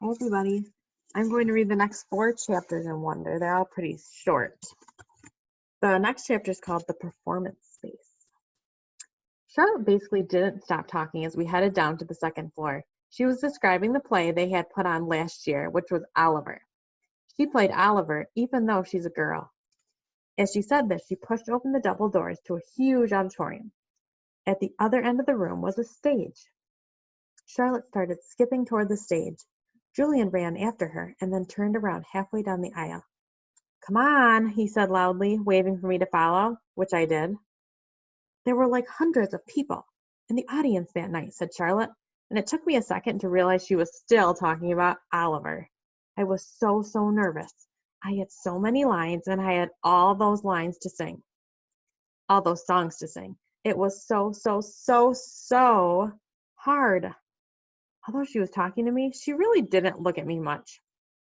Hi, everybody. I'm going to read the next 4 chapters in Wonder. They're all pretty short. The next chapter is called The Performance Space. Charlotte basically didn't stop talking as we headed down to the second floor. She was describing the play they had put on last year, which was Oliver. She played Oliver, even though she's a girl. As she said this, she pushed open the double doors to a huge auditorium. At the other end of the room was a stage. Charlotte started skipping toward the stage. Julian ran after her and then turned around halfway down the aisle. "Come on," he said loudly, waving for me to follow, which I did. "There were like hundreds of people in the audience that night," said Charlotte, and it took me a second to realize she was still talking about Oliver. I was so nervous. I had so many lines, and I had all those lines to sing, all those songs to sing. It was so hard. Although she was talking to me, she really didn't look at me much.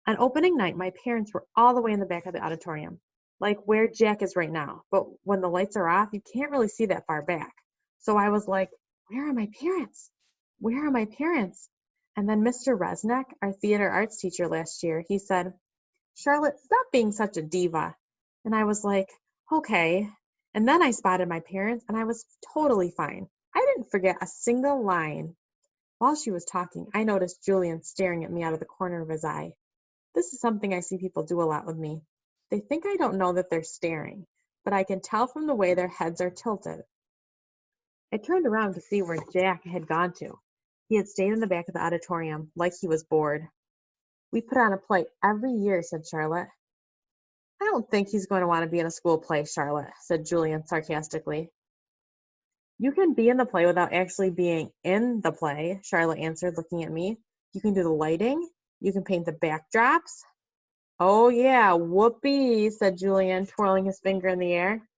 On opening night, my parents were all the way in the back of the auditorium, like where Jack is right now. But when the lights are off, you can't really see that far back. So I was like, where are my parents? Where are my parents? And then Mr. Resnick, our theater arts teacher last year, he said, "Charlotte, stop being such a diva." And I was like, okay. And then I spotted my parents, and I was totally fine. I didn't forget a single line. While she was talking, I noticed Julian staring at me out of the corner of his eye. This is something I see people do a lot with me. They think I don't know that they're staring, but I can tell from the way their heads are tilted. I turned around to see where Jack had gone to. He had stayed in the back of the auditorium, like he was bored. "We put on a play every year," said Charlotte. "I don't think he's going to want to be in a school play, Charlotte," said Julian sarcastically. "You can be in the play without actually being in the play," Charlotte answered, looking at me. "You can do the lighting. You can paint the backdrops." "Oh, yeah, whoopee," said Julian, twirling his finger in the air.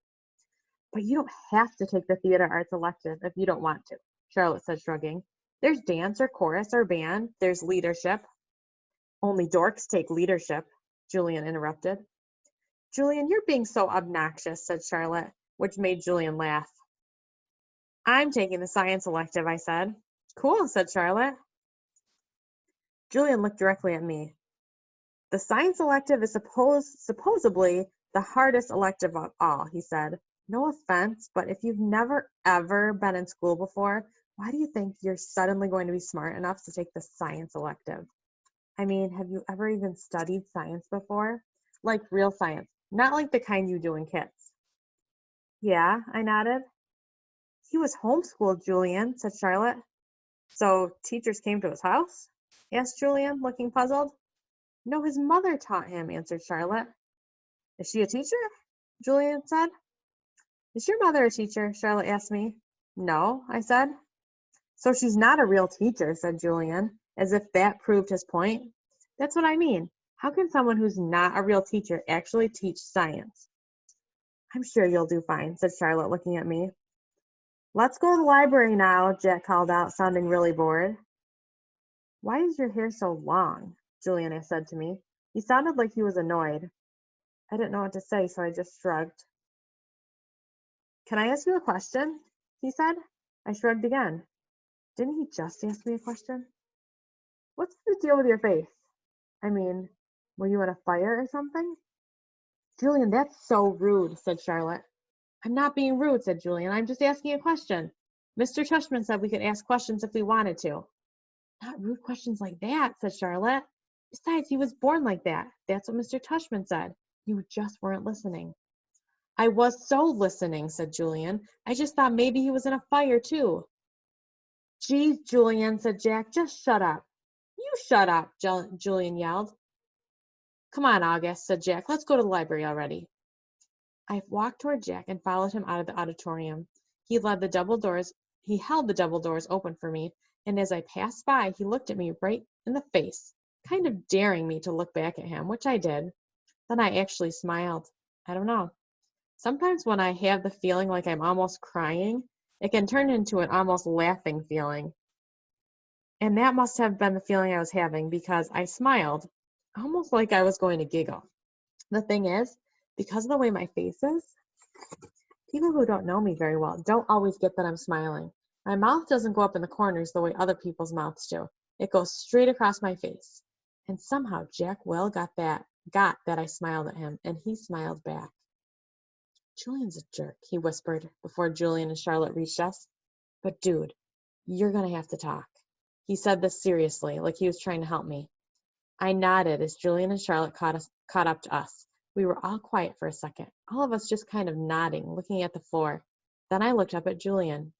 "But you don't have to take the theater arts elective if you don't want to," Charlotte said, shrugging. "There's dance or chorus or band. There's leadership." "Only dorks take leadership," Julian interrupted. "Julian, you're being so obnoxious," said Charlotte, which made Julian laugh. "I'm taking the science elective," I said. "Cool," said Charlotte. Julian looked directly at me. "The science elective is supposedly the hardest elective of all," he said. "No offense, but if you've never ever been in school before, why do you think you're suddenly going to be smart enough to take the science elective? I mean, have you ever even studied science before? Like real science, not like the kind you do in kits." "Yeah," I nodded. "He was homeschooled, Julian," said Charlotte. "So teachers came to his house?" asked Julian, looking puzzled. "No, his mother taught him," answered Charlotte. "Is she a teacher?" Julian said. "Is your mother a teacher?" Charlotte asked me. "No," I said. "So she's not a real teacher," said Julian, as if that proved his point. "That's what I mean. How can someone who's not a real teacher actually teach science?" "I'm sure you'll do fine," said Charlotte, looking at me. "Let's go to the library now," Jack called out, sounding really bored. "Why is your hair so long?" Julian said to me. He sounded like he was annoyed. I didn't know what to say, so I just shrugged. "Can I ask you a question?" he said. I shrugged again. Didn't he just ask me a question? "What's the deal with your face? I mean, were you in a fire or something?" "Julian, that's so rude," said Charlotte. "I'm not being rude," said Julian. "I'm just asking a question. Mr. Tushman said we could ask questions if we wanted to." "Not rude questions like that," said Charlotte. "Besides, he was born like that. That's what Mr. Tushman said. You just weren't listening." "I was so listening," said Julian. "I just thought maybe he was in a fire too." "Geez, Julian," said Jack, "just shut up." "You shut up," Julian yelled. "Come on, August," said Jack. "Let's go to the library already." I walked toward Jack and followed him out of the auditorium. He held the double doors open for me, and as I passed by, he looked at me right in the face, kind of daring me to look back at him, which I did. Then I actually smiled. I don't know. Sometimes when I have the feeling like I'm almost crying, it can turn into an almost laughing feeling. And that must have been the feeling I was having because I smiled, almost like I was going to giggle. The thing is, because of the way my face is, people who don't know me very well don't always get that I'm smiling. My mouth doesn't go up in the corners the way other people's mouths do. It goes straight across my face. And somehow Jack Will got that I smiled at him, and he smiled back. Julian's a jerk, he whispered before Julian and Charlotte reached us. But dude, you're gonna have to talk. He said this seriously, like he was trying to help me. I nodded as Julian and Charlotte caught up to us. We were all quiet for a second, all of us just kind of nodding, looking at the floor. Then I looked up at Julian.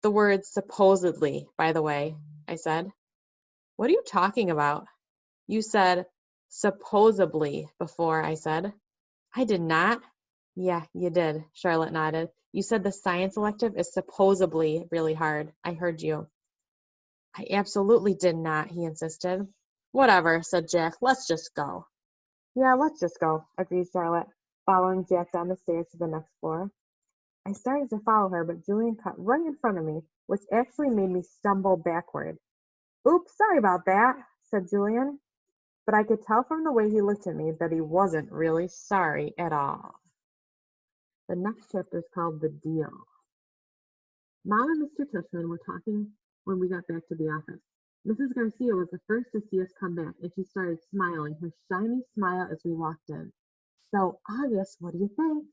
The word supposedly, by the way, I said. What are you talking about? You said supposedly before, I said. I did not. Yeah, you did, Charlotte nodded. You said the science elective is supposedly really hard. I heard you. I absolutely did not, he insisted. Whatever, said Jack. Let's just go. Yeah, let's just go, agreed Charlotte, following Jack down the stairs to the next floor. I started to follow her, but Julian cut right in front of me, which actually made me stumble backward. Oops, sorry about that, said Julian. But I could tell from the way he looked at me that he wasn't really sorry at all. The next chapter is called The Deal. Mom and Mr. Tushman were talking when we got back to the office. Mrs. Garcia was the first to see us come back, and she started smiling, her shiny smile as we walked in. So, August, what do you think?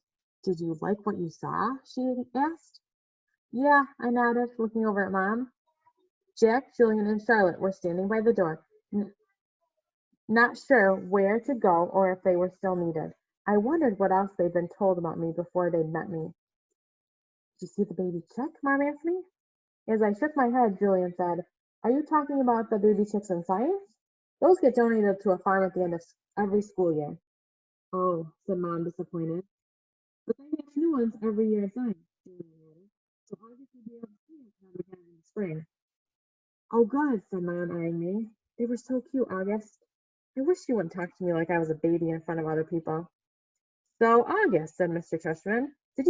Did you like what you saw? She asked. Yeah, I nodded, looking over at Mom. Jack, Julian, and Charlotte were standing by the door, not sure where to go or if they were still needed. I wondered what else they'd been told about me before they'd met me. Did you see the baby chick? Mom asked me. As I shook my head, Julian said, Are you talking about the baby chicks in science? Those get donated to a farm at the end of every school year. Oh, said Mom, disappointed. But they have new ones every year of science, Julian added. So August will be able to see it when we in the spring. Oh, good, said Mom, eyeing me. They were so cute, August. I wish you wouldn't talk to me like I was a baby in front of other people. So, August, said Mr. Tushman, did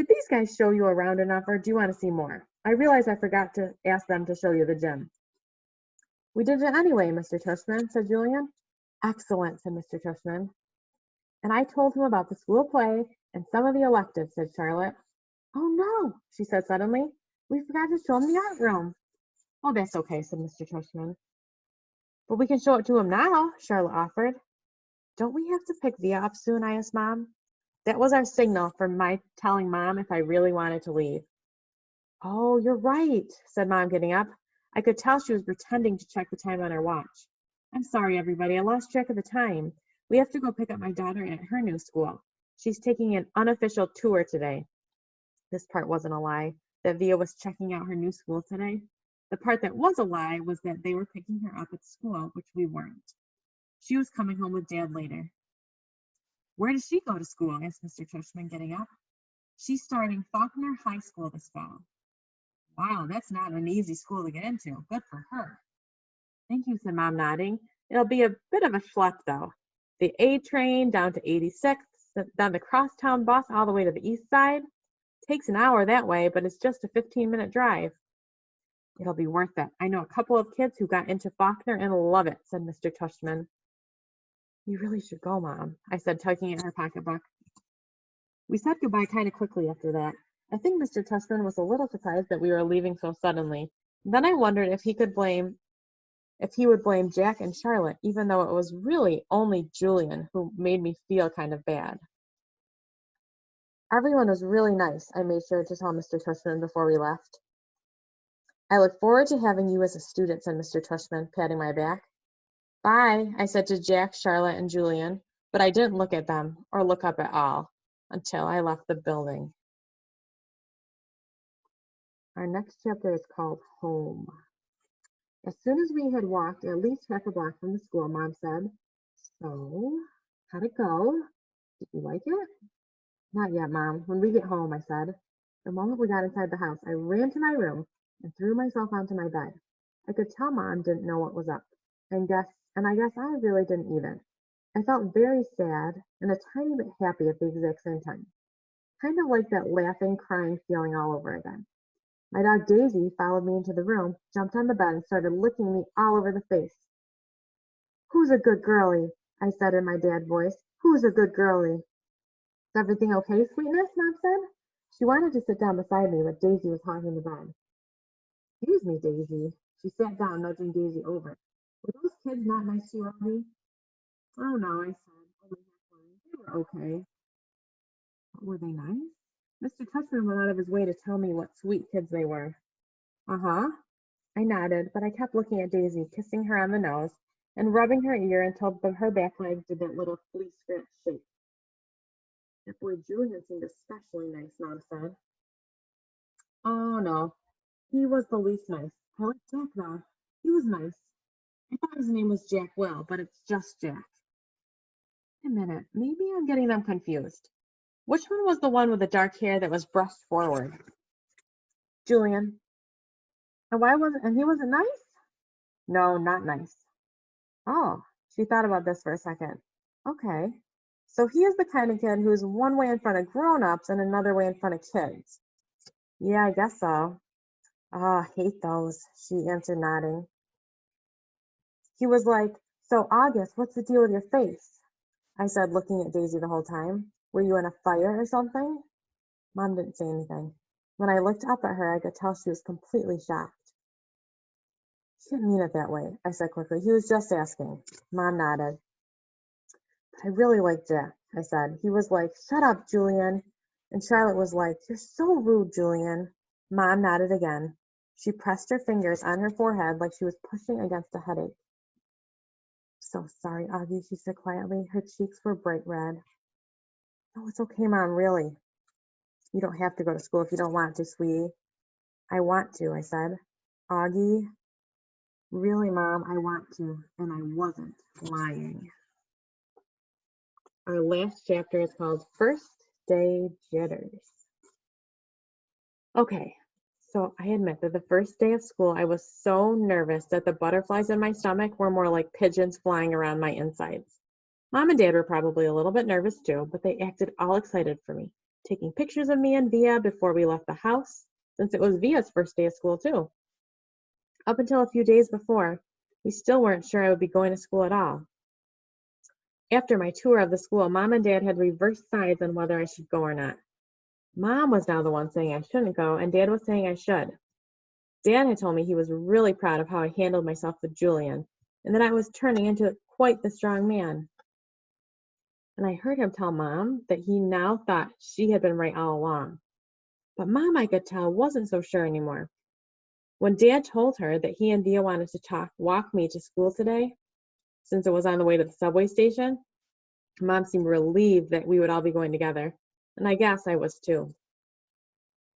these guys show you around enough, or do you want to see more? I realize I forgot to ask them to show you the gym. We did it anyway, Mr. Tushman, said Julian. Excellent, said Mr. Tushman. And I told him about the school play and some of the electives, said Charlotte. Oh, no, she said suddenly. We forgot to show him the art room. Oh, that's okay, said Mr. Tushman. But we can show it to him now, Charlotte offered. Don't we have to pick Via up soon? I asked Mom. That was our signal for my telling Mom if I really wanted to leave. Oh, you're right, said Mom, getting up. I could tell she was pretending to check the time on her watch. I'm sorry, everybody. I lost track of the time. We have to go pick up my daughter at her new school. She's taking an unofficial tour today. This part wasn't a lie, that Via was checking out her new school today. The part that was a lie was that they were picking her up at school, which we weren't. She was coming home with Dad later. Where does she go to school? Asked Mr. Tushman, getting up. She's starting Faulkner High School this fall. Wow, that's not an easy school to get into. Good for her. Thank you, said Mom, nodding. It'll be a bit of a schlep, though. The A train down to 86th, then the crosstown bus all the way to the east side. Takes an hour that way, but it's just a 15-minute drive. It'll be worth it. I know a couple of kids who got into Faulkner and love it, said Mr. Tushman. You really should go, Mom, I said, tugging at her pocketbook. We said goodbye kind of quickly after that. I think Mr. Tushman was a little surprised that we were leaving so suddenly. Then I wondered if he would blame Jack and Charlotte, even though it was really only Julian who made me feel kind of bad. Everyone was really nice, I made sure to tell Mr. Tushman before we left. I look forward to having you as a student, said Mr. Tushman, patting my back. Bye, I said to Jack, Charlotte, and Julian, but I didn't look at them or look up at all until I left the building. Our next chapter is called Home. As soon as we had walked at least half a block from the school, Mom said, So, how'd it go? Did you like it? Not yet, Mom. When we get home, I said. The moment we got inside the house, I ran to my room and threw myself onto my bed. I could tell Mom didn't know what was up, and I guess I really didn't either. I felt very sad and a tiny bit happy at the exact same time. Kind of like that laughing, crying feeling all over again. My dog Daisy followed me into the room, jumped on the bed, and started licking me all over the face. Who's a good girlie? I said in my dad voice. Who's a good girlie? Is everything okay, sweetness? Mom said. She wanted to sit down beside me, but Daisy was hogging the bed. Excuse me, Daisy. She sat down, nudging Daisy over. Were those kids not nice to you, Augie? Oh no, I said, only halfway. They were okay. Were they nice? Mr. Tushman went out of his way to tell me what sweet kids they were. Uh-huh. I nodded, but I kept looking at Daisy, kissing her on the nose and rubbing her ear until her back leg did that little flea scratch shake. That boy Julian seemed especially nice, Mom said. Oh no, he was the least nice. I liked Jack though. He was nice. I thought his name was Jack Will, but it's just Jack. Wait a minute, maybe I'm getting them confused. Which one was the one with the dark hair that was brushed forward? Julian. And he wasn't nice? No, not nice. Oh, she thought about this for a second. Okay. So he is the kind of kid who's one way in front of grown-ups and another way in front of kids. Yeah, I guess so. Ah, hate those, she answered, nodding. He was like, so August, what's the deal with your face? I said, looking at Daisy the whole time. Were you in a fire or something? Mom didn't say anything. When I looked up at her, I could tell she was completely shocked. He didn't mean it that way, I said quickly. He was just asking. Mom nodded. But I really liked Jack, I said. He was like, shut up, Julian. And Charlotte was like, you're so rude, Julian. Mom nodded again. She pressed her fingers on her forehead like she was pushing against a headache. So sorry, Augie, she said quietly. Her cheeks were bright red. Oh, it's okay, Mom, really. You don't have to go to school if you don't want to, sweetie. I want to, I said. Augie, really, Mom, I want to, and I wasn't lying. Our last chapter is called First Day Jitters. Okay, so I admit that the first day of school, I was so nervous that the butterflies in my stomach were more like pigeons flying around my insides. Mom and Dad were probably a little bit nervous too, but they acted all excited for me, taking pictures of me and Via before we left the house, since it was Via's first day of school too. Up until a few days before, we still weren't sure I would be going to school at all. After my tour of the school, Mom and Dad had reversed sides on whether I should go or not. Mom was now the one saying I shouldn't go, and Dad was saying I should. Dad had told me he was really proud of how I handled myself with Julian, and that I was turning into quite the strong man. And I heard him tell Mom that he now thought she had been right all along. But Mom, I could tell, wasn't so sure anymore. When Dad told her that he and Via wanted to walk me to school today, since it was on the way to the subway station, Mom seemed relieved that we would all be going together, and I guess I was too.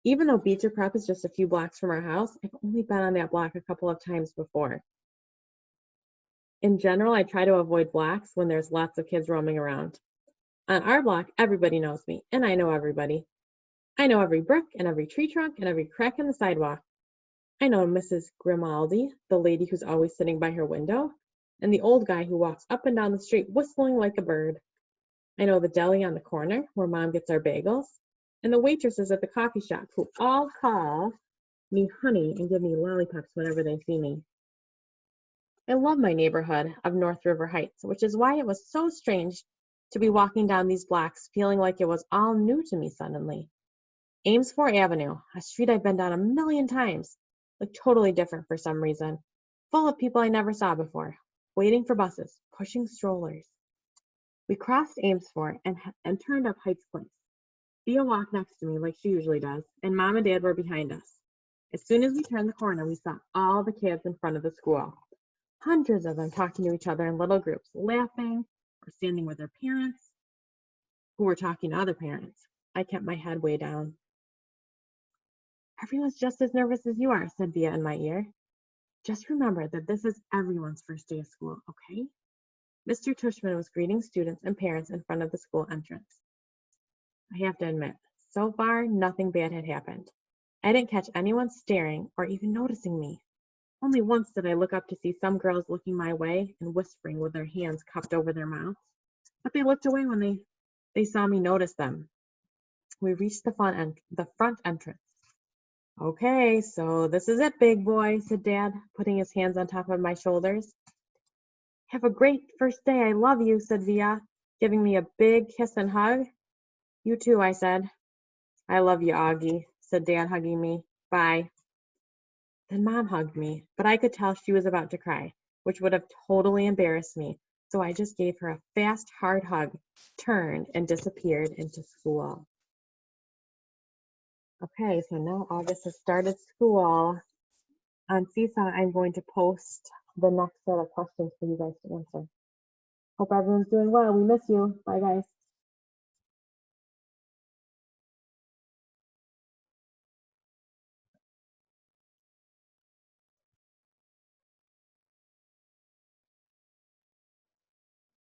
Even though Beecher Prep is just a few blocks from our house, I've only been on that block a couple of times before. In general, I try to avoid blocks when there's lots of kids roaming around. On our block, everybody knows me, and I know everybody. I know every brick and every tree trunk and every crack in the sidewalk. I know Mrs. Grimaldi, the lady who's always sitting by her window, and the old guy who walks up and down the street whistling like a bird. I know the deli on the corner where Mom gets our bagels, and the waitresses at the coffee shop who all call me honey and give me lollipops whenever they see me. I love my neighborhood of North River Heights, which is why it was so strange to be walking down these blocks feeling like it was all new to me suddenly. Amesfort Avenue, a street I've been down a million times, looked totally different for some reason, full of people I never saw before, waiting for buses, pushing strollers. We crossed Amesfort and turned up Heights Place. Thea walked next to me like she usually does, and Mom and Dad were behind us. As soon as we turned the corner, we saw all the kids in front of the school. Hundreds of them talking to each other in little groups, laughing or standing with their parents who were talking to other parents. I kept my head way down. Everyone's just as nervous as you are, said Via in my ear. Just remember that this is everyone's first day of school, okay? Mr. Tushman was greeting students and parents in front of the school entrance. I have to admit, so far, nothing bad had happened. I didn't catch anyone staring or even noticing me. Only once did I look up to see some girls looking my way and whispering with their hands cupped over their mouths, but they looked away when they saw me notice them. We reached the front entrance. Okay, so this is it, big boy, said Dad, putting his hands on top of my shoulders. Have a great first day. I love you, said Via, giving me a big kiss and hug. You too, I said. I love you, Augie, said Dad, hugging me. Bye. Then Mom hugged me, but I could tell she was about to cry. which would have totally embarrassed me. So I just gave her a fast, hard hug, turned, and disappeared into school. Okay, so now August has started school. On Seesaw, I'm going to post the next set of questions for you guys to answer. Hope everyone's doing well. We miss you. Bye, guys.